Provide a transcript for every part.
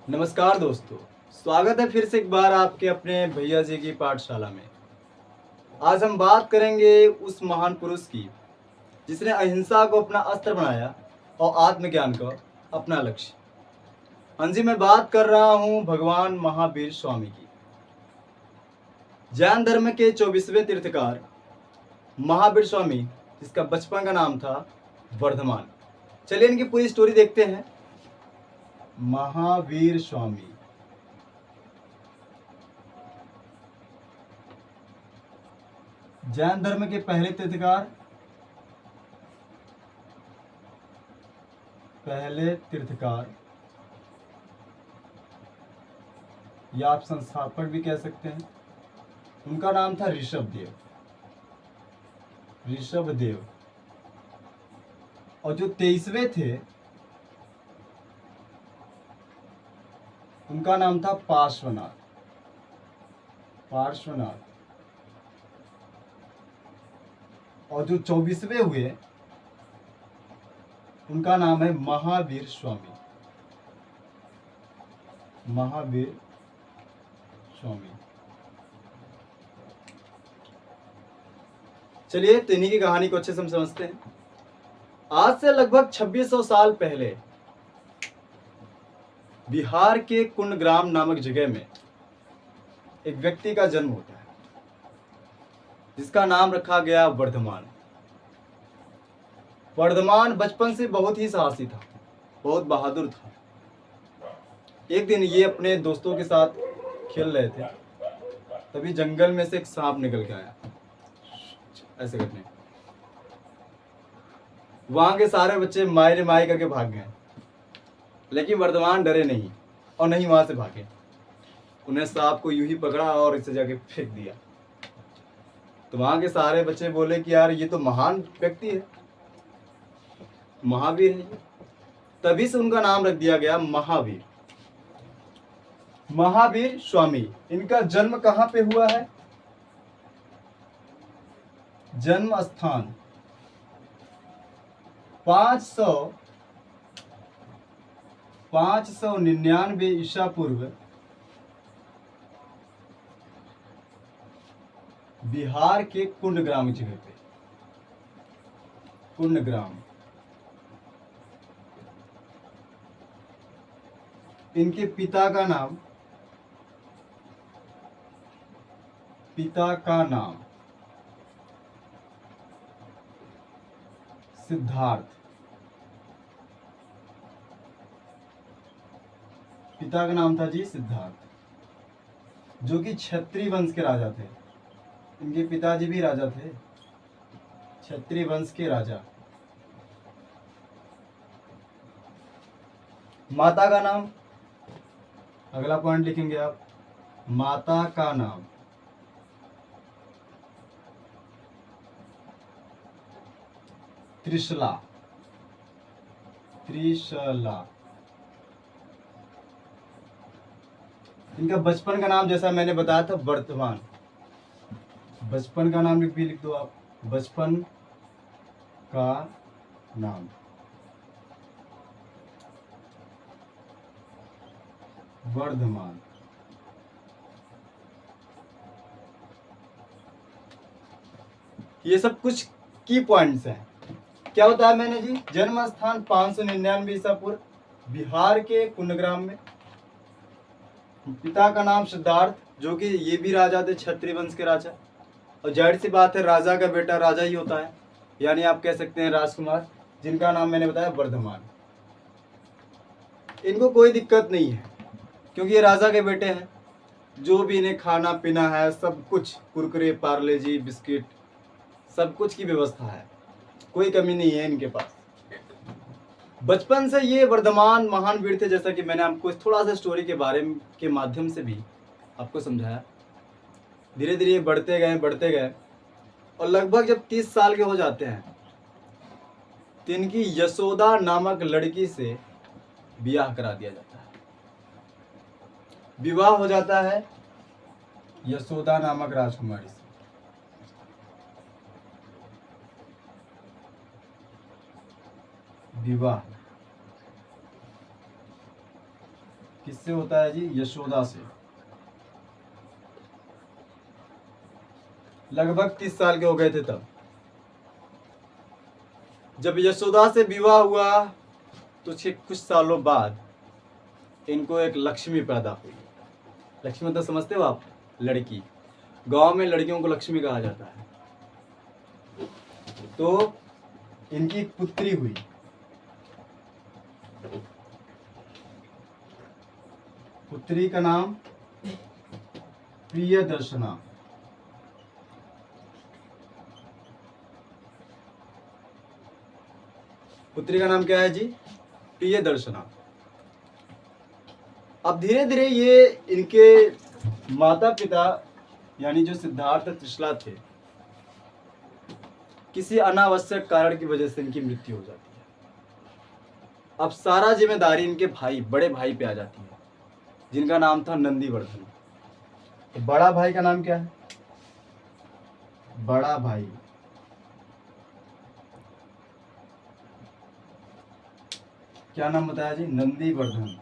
नमस्कार दोस्तों, स्वागत है फिर से एक बार आपके अपने भैया जी की पाठशाला में। आज हम बात करेंगे उस महान पुरुष की जिसने अहिंसा को अपना अस्त्र बनाया और आत्मज्ञान को अपना लक्ष्य। हाँ जी, मैं बात कर रहा हूँ भगवान महावीर स्वामी की। जैन धर्म के 24वें तीर्थकार महावीर स्वामी, जिसका बचपन का नाम था वर्धमान। चलिए इनकी पूरी स्टोरी देखते हैं। महावीर स्वामी जैन धर्म के पहले तीर्थकार या आप संस्थापक भी कह सकते हैं। उनका नाम था ऋषभदेव। और जो 23वें थे उनका नाम था पार्श्वनाथ। और जो 24वें हुए उनका नाम है महावीर स्वामी। चलिए तो इन्हीं की कहानी को अच्छे से हम समझते हैं। आज से लगभग 2600 साल पहले बिहार के कुंडग्राम नामक जगह में एक व्यक्ति का जन्म होता है जिसका नाम रखा गया वर्धमान। वर्धमान बचपन से बहुत ही साहसी था, बहुत बहादुर था। एक दिन ये अपने दोस्तों के साथ खेल रहे थे, तभी जंगल में से एक सांप निकल के आया। ऐसे करने वहां के सारे बच्चे मायरे माय करके भाग गए, लेकिन वर्धमान डरे नहीं और नहीं वहां से भागे। उन्हें सांप को यूं ही पकड़ा और इसे जाके फेंक दिया। तो वहां के सारे बच्चे बोले कि यार ये तो महान व्यक्ति है, महावीर है। तभी से उनका नाम रख दिया गया महावीर स्वामी। इनका जन्म कहां पे हुआ है? जन्म स्थान 599 ईसा पूर्व बिहार के कुंडग्राम जगह पे। कुंडग्राम। इनके पिता का नाम सिद्धार्थ। पिता का नाम था जी सिद्धार्थ, जो कि क्षत्रिय वंश के राजा थे। इनके पिताजी भी राजा थे, क्षत्रिय वंश के राजा। माता का नाम, अगला पॉइंट लिखेंगे आप, माता का नाम त्रिशला। इनका बचपन का नाम जैसा मैंने बताया था वर्धमान। बचपन का नाम भी लिख दो आप, बचपन का नाम वर्धमान। ये सब कुछ की पॉइंट्स हैं। क्या बताया मैंने जी? जन्म स्थान 599 ईसा पूर्व बिहार के कुंडग्राम में। पिता का नाम सिद्धार्थ, जो कि ये भी राजा थे, क्षत्रिय वंश के राजा। और जाहिर सी बात है, राजा का बेटा राजा ही होता है, यानी आप कह सकते हैं राजकुमार, जिनका नाम मैंने बताया वर्धमान। इनको कोई दिक्कत नहीं है क्योंकि ये राजा के बेटे हैं। जो भी इन्हें खाना पीना है, सब कुछ, कुरकुरे, पार्ले जी, बिस्किट, सब कुछ की व्यवस्था है, कोई कमी नहीं है इनके पास। बचपन से ये वर्धमान महान वीर थे, जैसा कि मैंने आपको थोड़ा सा स्टोरी के बारे में के माध्यम से भी आपको समझाया। धीरे धीरे बढ़ते गए और लगभग जब 30 साल के हो जाते हैं तो इनकी यशोदा नामक लड़की से विवाह करा दिया जाता है। विवाह हो जाता है यशोदा नामक राजकुमारी से। विवाह किससे होता है जी? यशोदा से। लगभग 30 साल के हो गए थे तब। जब यशोदा से विवाह हुआ तो कुछ सालों बाद इनको एक लक्ष्मी पैदा हुई। लक्ष्मी मतलब समझते हो आप? लड़की। गांव में लड़कियों को लक्ष्मी कहा जाता है। तो इनकी एक पुत्री हुई। पुत्री का नाम प्रियदर्शना। पुत्री का नाम क्या है जी? प्रियदर्शना। अब धीरे धीरे ये इनके माता पिता यानी जो सिद्धार्थ त्रिशला थे, किसी अनावश्यक कारण की वजह से इनकी मृत्यु हो जाती है। अब सारा जिम्मेदारी इनके भाई, बड़े भाई पे आ जाती है, जिनका नाम था नंदीवर्धन। तो बड़ा भाई का नाम क्या है? बड़ा भाई क्या नाम बताया जी? नंदीवर्धन।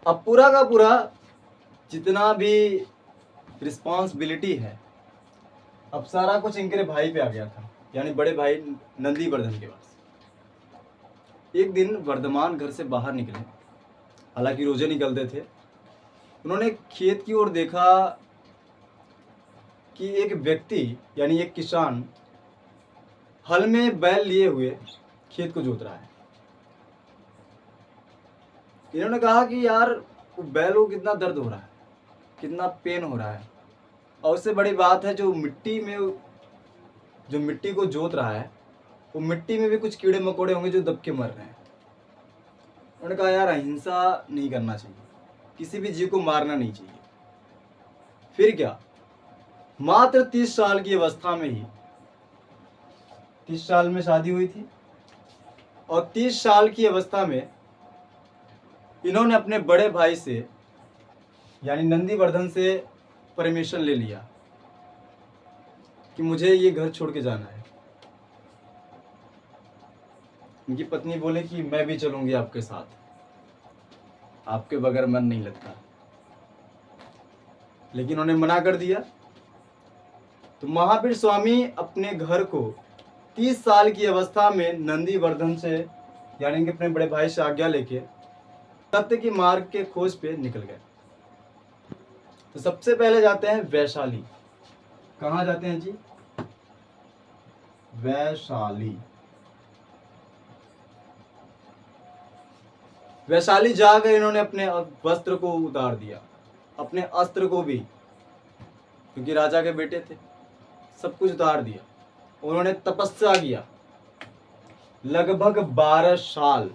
अब पूरा का पूरा जितना भी रिस्पॉन्सिबिलिटी है, अब सारा कुछ इनके भाई पे आ गया था, यानी बड़े भाई नंदीवर्धन के पास। एक दिन वर्धमान घर से बाहर निकले, हालांकि रोजे निकलते थे। उन्होंने खेत की ओर देखा कि एक व्यक्ति यानी एक किसान हल में बैल लिए हुए खेत को जोत रहा है। इन्होंने कहा कि यार वो बैल को कितना दर्द हो रहा है, कितना पेन हो रहा है, और उससे बड़ी बात है जो मिट्टी को जोत रहा है, वो मिट्टी में भी कुछ कीड़े मकोड़े होंगे जो दब के मर रहे हैं। उन्होंने कहा यार अहिंसा नहीं करना चाहिए, किसी भी जीव को मारना नहीं चाहिए। फिर क्या, मात्र 30 साल की अवस्था में ही, 30 साल में शादी हुई थी, और 30 साल की अवस्था में इन्होंने अपने बड़े भाई से यानी नंदीवर्धन से परमिशन ले लिया कि मुझे ये घर छोड़ के जाना है। इनकी पत्नी बोले कि मैं भी चलूंगी आपके साथ, आपके बगैर मन नहीं लगता, लेकिन उन्होंने मना कर दिया। तो महावीर स्वामी अपने घर को 30 साल की अवस्था में नंदीवर्धन से यानी कि अपने बड़े भाई से आज्ञा लेके सत्य की मार्ग के खोज पे निकल गए। तो सबसे पहले जाते हैं वैशाली। कहाँ जाते हैं जी? वैशाली। वैशाली जाकर इन्होंने अपने वस्त्र को उतार दिया, अपने अस्त्र को भी, क्योंकि राजा के बेटे थे, सब कुछ उतार दिया। उन्होंने तपस्या किया लगभग 12 साल।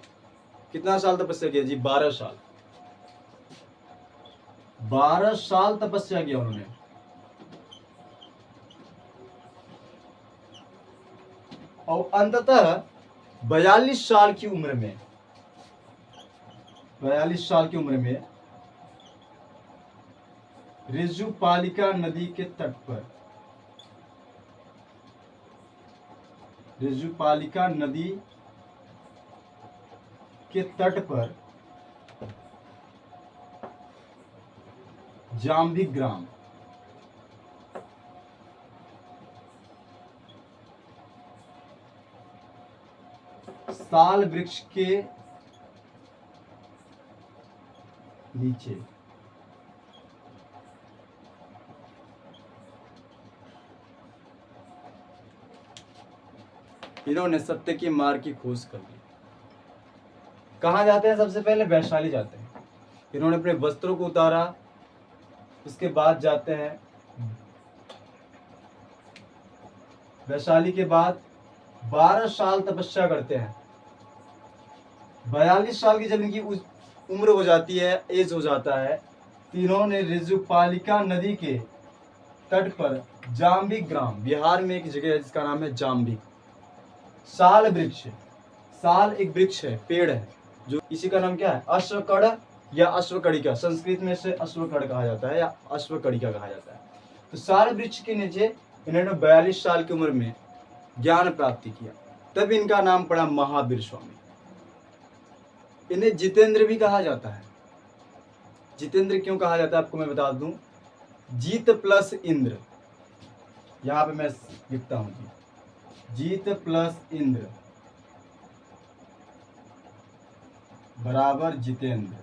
कितना साल तपस्या किया जी? 12 साल। 12 साल तपस्या किया उन्होंने। और अंततः 42 साल की उम्र में, 42 साल की उम्र में ऋजुपालिका नदी के तट पर, ऋजुपालिका नदी के तट पर जाम्बी ग्राम, साल वृक्ष के नीचे इन्होंने सत्य की मार्ग की खोज कर ली। कहाँ जाते हैं? सबसे पहले वैशाली जाते हैं। इन्होंने अपने वस्त्रों को उतारा, उसके बाद जाते हैं वैशाली के बाद 12 साल तपस्या करते हैं। 42 साल की जब इनकी उम्र हो जाती है, एज हो जाता है, तो इन्होंने ऋजुपालिका नदी के तट पर जाम्बी ग्राम, बिहार में एक जगह है जिसका नाम है जाम्बी, साल वृक्ष, साल एक वृक्ष है, पेड़ है, जो इसी का नाम क्या है? अश्वकड़ या अश्वकड़िका। संस्कृत में से अश्वकड़ कहा जाता है या अश्वकड़िका कहा जाता है। तो साल वृक्ष के नीचे इन्होंने 42 साल की उम्र में ज्ञान प्राप्ति किया। तब इनका नाम पड़ा महावीर स्वामी। इन्हें जितेंद्र भी कहा जाता है। जितेंद्र क्यों कहा जाता है आपको मैं बता दूं, जीत प्लस इंद्र, यहां पे मैं लिखता हूं जीत प्लस इंद्र बराबर जितेंद्र।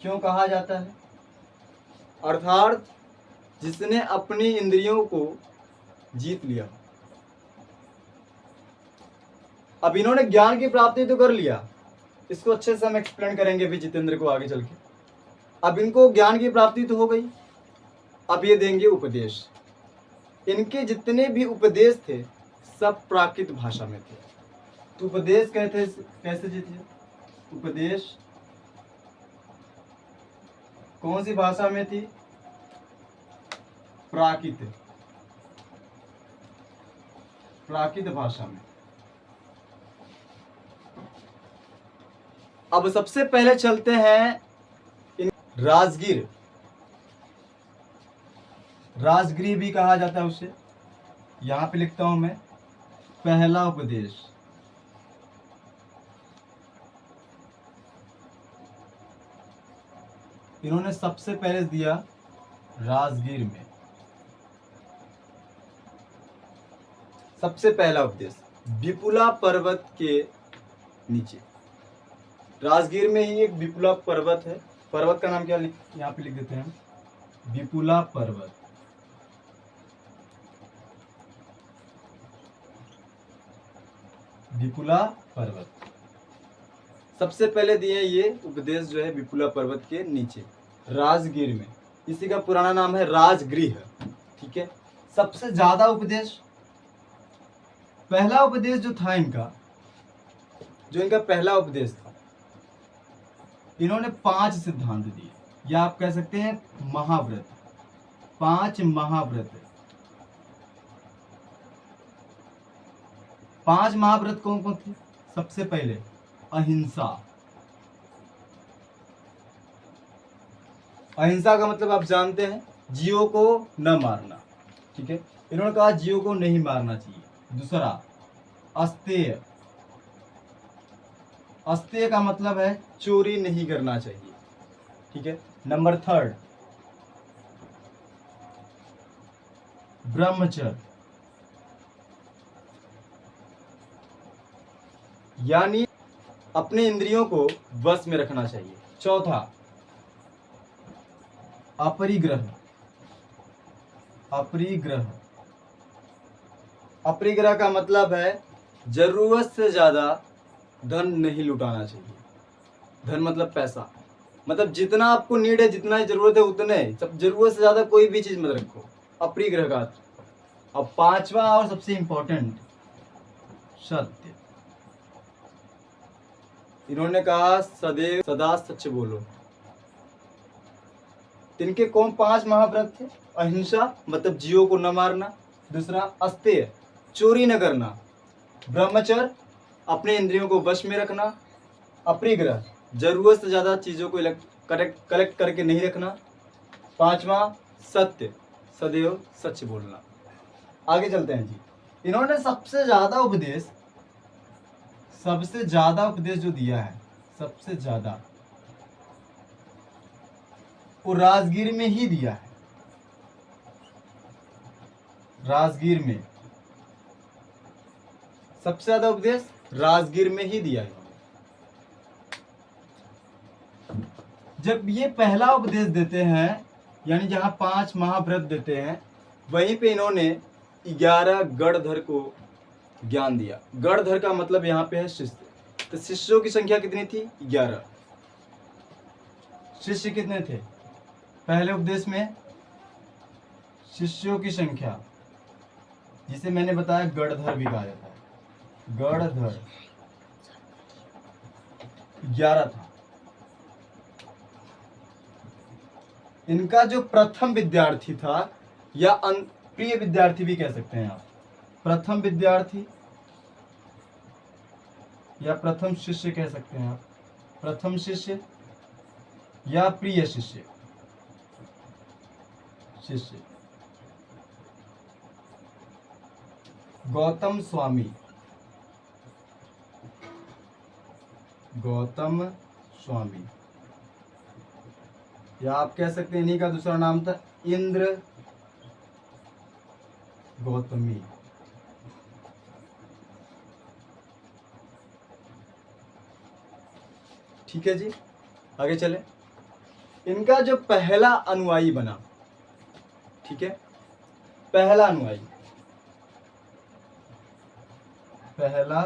क्यों कहा जाता है? अर्थात जिसने अपनी इंद्रियों को जीत लिया। अब इन्होंने ज्ञान की प्राप्ति तो कर लिया, इसको अच्छे से हम एक्सप्लेन करेंगे भी जितेंद्र को आगे चल के। अब इनको ज्ञान की प्राप्ति तो हो गई, अब ये देंगे उपदेश। इनके जितने भी उपदेश थे सब प्राकृत भाषा में थे। तो उपदेश कहते कैसे जीते? उपदेश कौन सी भाषा में थी? प्राकृत भाषा में। अब सबसे पहले चलते हैं राजगीर। राजगीर भी कहा जाता है उसे, यहां पे लिखता हूं मैं पहला उपदेश। इन्होंने सबसे पहले दिया राजगीर में सबसे पहला उपदेश विपुला पर्वत के नीचे। राजगीर में ही एक विपुला पर्वत है, पर्वत का नाम क्या यहाँ पे लिख देते हैं, विपुला पर्वत। विपुला पर्वत सबसे पहले दिए ये उपदेश जो है विपुला पर्वत के नीचे राजगीर में। इसी का पुराना नाम है राजगृह। ठीक है, सबसे ज्यादा उपदेश, पहला उपदेश जो था इनका, जो इनका पहला उपदेश था, इन्होंने 5 सिद्धांत दिए, या आप कह सकते हैं महाव्रत, 5 महाव्रत। 5 महाव्रत कौन कौन थे? सबसे पहले अहिंसा। अहिंसा का मतलब आप जानते हैं, जीवों को न मारना। ठीक है, इन्होंने कहा जीवों को नहीं मारना चाहिए। दूसरा अस्तेय। अस्तेय का मतलब है चोरी नहीं करना चाहिए। ठीक है, नंबर 3 ब्रह्मचर्य, यानी अपने इंद्रियों को वश में रखना चाहिए। चौथा अपरिग्रह। अपरिग्रह, अपरिग्रह का मतलब है जरूरत से ज्यादा धन नहीं लुटाना चाहिए। धन मतलब पैसा, मतलब जितना आपको नीड है, जितना जरूरत है उतने, सब जरूरत से ज्यादा कोई भी चीज मत रखो। अपरिग्रह का। अब 5वां और सबसे इंपॉर्टेंट सत्य। इन्होंने कहा सदैव सदा सच बोलो। इनके कौन 5 महाव्रत थे? अहिंसा मतलब जीवों को न मारना, दूसरा अस्तेय चोरी न करना, ब्रह्मचर्य अपने इंद्रियों को वश में रखना, अपरिग्रह जरूरत से ज्यादा चीजों को कलेक्ट करके नहीं रखना, 5वां सत्य सदैव सच बोलना। आगे चलते हैं जी। इन्होंने सबसे ज्यादा उपदेश जो दिया है, सबसे ज्यादा वो राजगीर में ही दिया है। राजगीर में सबसे ज्यादा उपदेश राजगीर में ही दिया है। जब ये पहला उपदेश देते हैं, यानी जहां 5 महाव्रत देते हैं, वहीं पे इन्होंने 11 गणधर को ज्ञान दिया। गणधर का मतलब यहाँ पे है शिष्य। तो शिष्यों की संख्या कितनी थी? 11। शिष्य कितने थे पहले उपदेश में? शिष्यों की संख्या, जिसे मैंने बताया गणधर भी कहा जाता है, गणधर 11 था। इनका जो प्रथम विद्यार्थी था, या प्रिय विद्यार्थी भी कह सकते हैं आप, प्रथम विद्यार्थी या प्रथम शिष्य कह सकते हैं आप, प्रथम शिष्य या प्रिय शिष्य। गौतम स्वामी, गौतम स्वामी, या आप कह सकते हैं इन्हीं का दूसरा नाम था इंद्र गौतमी। ठीक है जी, आगे चले। इनका जो पहला अनुयायी बना, ठीक है, पहला अनुयायी, पहला,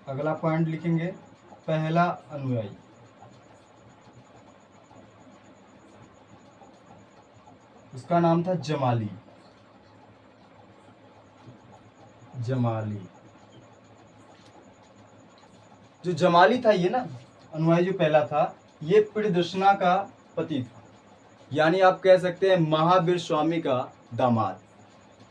अगला पॉइंट लिखेंगे, पहला अनुयायी, उसका नाम था जमाली, जमाली। जो जमाली था ये ना अनुयायी जो पहला था, ये प्रियदर्शना का पति था, यानी आप कह सकते हैं महावीर स्वामी का दामाद,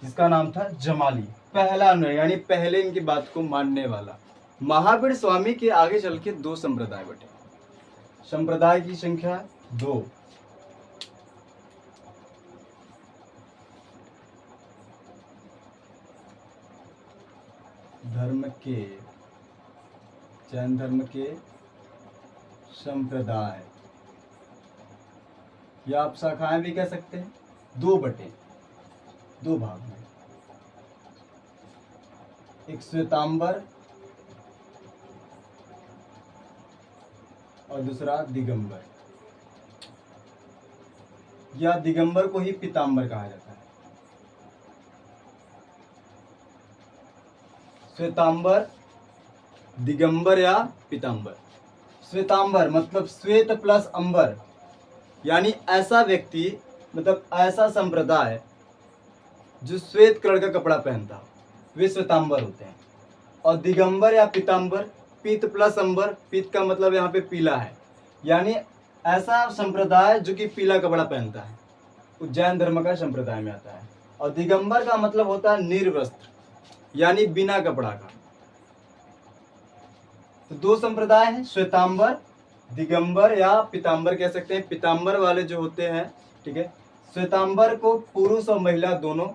जिसका नाम था जमाली, पहला अनुयायी, यानी पहले इनकी बात को मानने वाला। महावीर स्वामी के आगे चल के दो संप्रदाय बटे, संप्रदाय की संख्या 2। धर्म के, जैन धर्म के संप्रदाय, या आप शाखाएं भी कह सकते हैं, 2 बटे, 2 भाग में, एक श्वेतांबर और दूसरा दिगंबर, या दिगंबर को ही पीतांबर कहा जाता है। श्वेतांबर, दिगंबर या पीतांबर। श्वेतांबर मतलब श्वेत प्लस अंबर, यानी ऐसा व्यक्ति, मतलब ऐसा संप्रदाय जो श्वेत कलर का कपड़ा पहनता, वे श्वेतांबर होते हैं। और दिगंबर या पीतांबर, पीत प्लस अंबर, पीत का मतलब यहाँ पे पीला है, यानी ऐसा संप्रदाय जो कि पीला कपड़ा पहनता है, उज्जैन धर्म का संप्रदाय में आता है। और दिगंबर का मतलब होता है निर्वस्त्र, यानी बिना कपड़ा का। तो 2 संप्रदाय हैं, श्वेतांबर, दिगंबर या पीतांबर कह सकते हैं। पीतांबर वाले जो होते हैं, ठीक है, श्वेतांबर को पुरुष और महिला दोनों,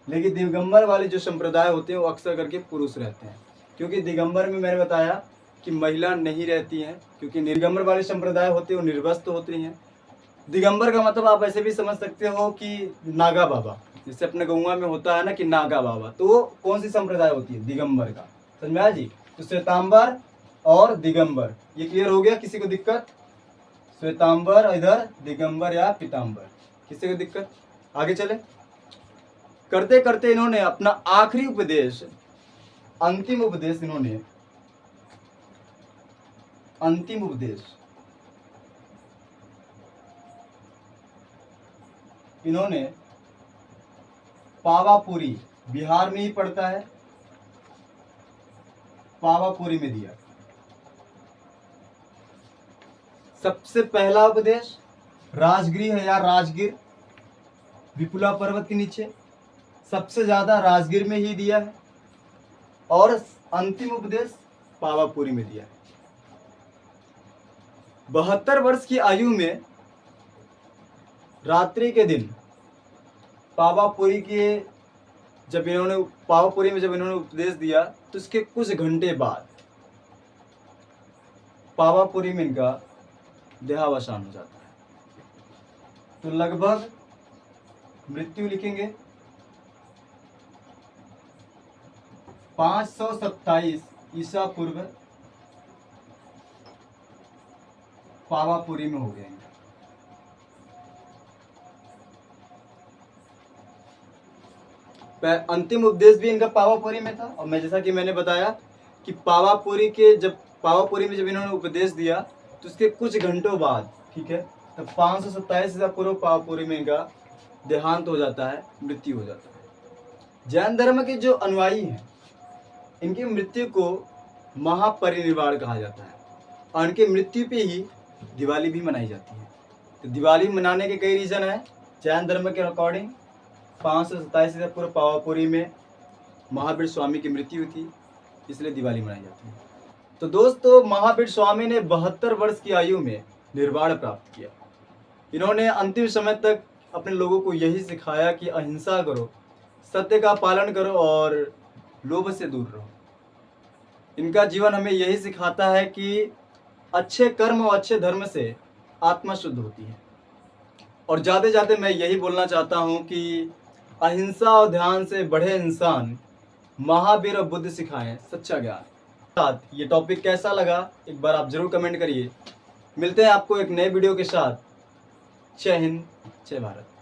लेकिन दिगंबर वाले जो संप्रदाय होते हैं वो अक्सर करके पुरुष रहते हैं, क्योंकि दिगंबर में मैंने बताया कि महिला नहीं रहती हैं, क्योंकि दिगंबर वाले संप्रदाय होते हैं वो निर्वस्त्र होते हैं। दिगंबर का मतलब आप ऐसे भी समझ सकते हो कि नागा बाबा, जैसे अपने गौवा में होता है ना कि नागा बाबा, तो वो कौन सी संप्रदाय होती है, दिगंबर का। समझ में आया जी। तो श्वेतांबर और दिगंबर, ये क्लियर हो गया? किसी को दिक्कत? श्वेतांबर, इधर दिगंबर या पीतांबर, किसी को दिक्कत? आगे चले। करते करते इन्होंने अपना आखिरी उपदेश, अंतिम उपदेश, अंतिम उपदेश इन्होंने पावापुरी, बिहार में ही पड़ता है, पावापुरी में दिया। सबसे पहला उपदेश राजगृह है या राजगिर, विपुला पर्वत के नीचे, सबसे ज्यादा राजगिर में ही दिया है। और अंतिम उपदेश पावापुरी में दिया है। 72 वर्ष की आयु में रात्रि के दिन पावापुरी में जब इन्होंने उपदेश दिया, तो उसके कुछ घंटे बाद पावापुरी में इनका देहावसान हो जाता है। तो लगभग मृत्यु लिखेंगे 527 ईसा पूर्व पावापुरी में हो गए। अंतिम उपदेश भी इनका पावापुरी में था। और मैं जैसा कि मैंने बताया कि पावापुरी में जब इन्होंने उपदेश दिया, तो उसके कुछ घंटों बाद, ठीक है, तो 527 ईसा पूर्व पावापुरी में इनका देहांत हो जाता है, मृत्यु हो जाता है। जैन धर्म के जो अनुयायी हैं, इनकी मृत्यु को महापरिनिर्वाण कहा जाता है, और इनकी मृत्यु पे ही दिवाली भी मनाई जाती है। तो दिवाली मनाने के कई रीजन है। जैन धर्म के अकॉर्डिंग 527 ईसा पूर्व पावापुरी में महावीर स्वामी की मृत्यु हुई थी, इसलिए दिवाली मनाई जाती है। तो दोस्तों, महावीर स्वामी ने 72 वर्ष की आयु में निर्वाण प्राप्त किया। इन्होंने अंतिम समय तक अपने लोगों को यही सिखाया कि अहिंसा करो, सत्य का पालन करो और लोभ से दूर रहो। इनका जीवन हमें यही सिखाता है कि अच्छे कर्म और अच्छे धर्म से आत्मा शुद्ध होती है। और जाते जाते मैं यही बोलना चाहता हूँ कि अहिंसा और ध्यान से बढ़े इंसान, महावीर और बुद्ध सिखाएं सच्चा ज्ञान। साथ ये टॉपिक कैसा लगा एक बार आप जरूर कमेंट करिए। मिलते हैं आपको एक नए वीडियो के साथ। जय हिंद, जय भारत।